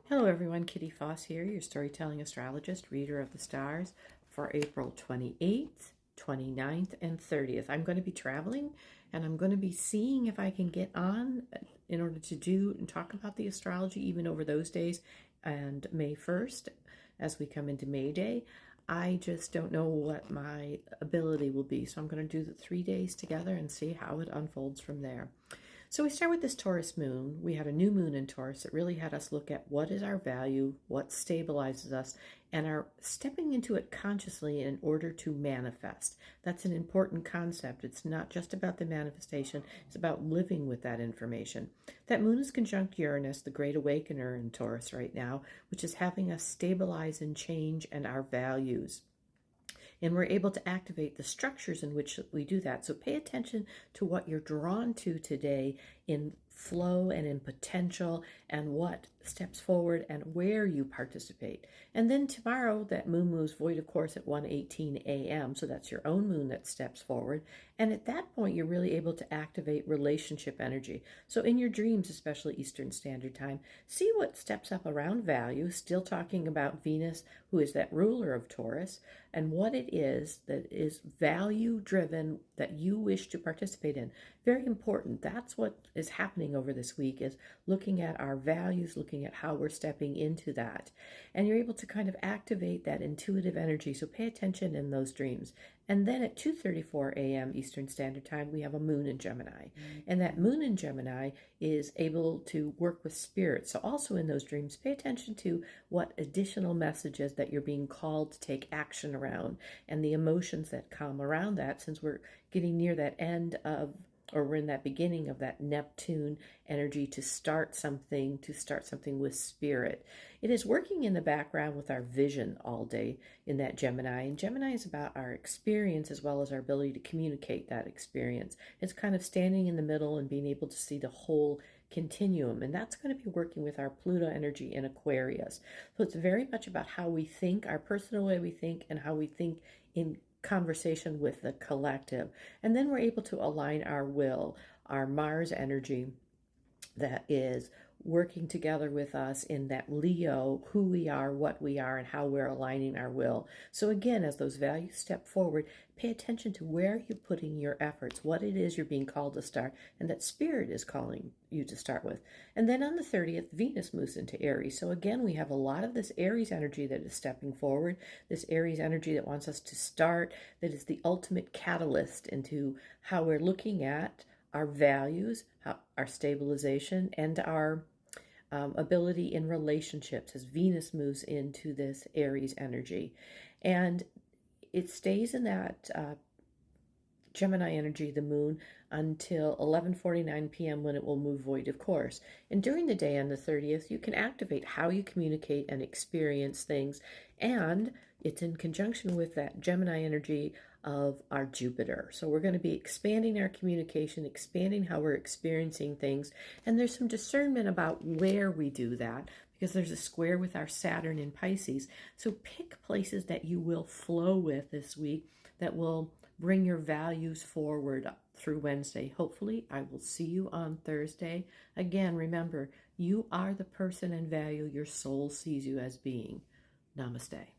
Hello everyone, Kitty Foss here, your storytelling astrologist, reader of the stars for April 28th, 29th, and 30th. I'm going to be traveling and I'm going to be seeing if I can get on in order to do and talk about the astrology even over those days and May 1st as we come into May Day. I just don't know what my ability will be, so I'm going to do the 3 days together and see how it unfolds from there. So we start with this Taurus moon. We had a new moon in Taurus that really had us look at what is our value, what stabilizes us, and are stepping into it consciously in order to manifest. That's an important concept. It's not just about the manifestation, it's about living with that information. That moon is conjunct Uranus, the great awakener in Taurus right now, which is having us stabilize and change and our values. And we're able to activate the structures in which we do that. So pay attention to what you're drawn to today in flow and in potential, and what steps forward and where you participate. And then tomorrow that moon moves void of course at 1:18 a.m. So that's your own moon that steps forward. And at that point you're really able to activate relationship energy. So in your dreams, especially Eastern Standard Time, see what steps up around value, still talking about Venus, who is that ruler of Taurus, and what it is that is value driven that you wish to participate in. Very important. That's what is happening over this week, is looking at our values, looking at how we're stepping into that. And you're able to kind of activate that intuitive energy. So pay attention in those dreams. And then at 2:34 a.m. Eastern Standard Time, we have a moon in Gemini. And that moon in Gemini is able to work with spirit. So also in those dreams, pay attention to what additional messages that you're being called to take action around and the emotions that come around that, since we're getting near that end of, or we're in that beginning of that Neptune energy to start something with spirit. It is working in the background with our vision all day in that Gemini. And Gemini is about our experience as well as our ability to communicate that experience. It's kind of standing in the middle and being able to see the whole continuum. And that's going to be working with our Pluto energy in Aquarius. So it's very much about how we think, our personal way we think, and how we think in conversation with the collective. And then we're able to align our will, our Mars energy that is working together with us in that Leo, who we are, what we are, and how we're aligning our will. So again, as those values step forward, pay attention to where you're putting your efforts, what it is you're being called to start, and that spirit is calling you to start with. And then on the 30th, Venus moves into Aries. So again, we have a lot of this Aries energy that is stepping forward, this Aries energy that wants us to start, that is the ultimate catalyst into how we're looking at our values, our stabilization, and our ability in relationships as Venus moves into this Aries energy. And it stays in that Gemini energy, the moon, until 11:49 p.m. when it will move void of course. And during the day on the 30th, you can activate how you communicate and experience things. And it's in conjunction with that Gemini energy of our Jupiter. So we're going to be expanding our communication, expanding how we're experiencing things. And there's some discernment about where we do that, because there's a square with our Saturn in Pisces. So pick places that you will flow with this week that will bring your values forward through Wednesday. Hopefully, I will see you on Thursday. Again, remember, you are the person and value your soul sees you as being. Namaste.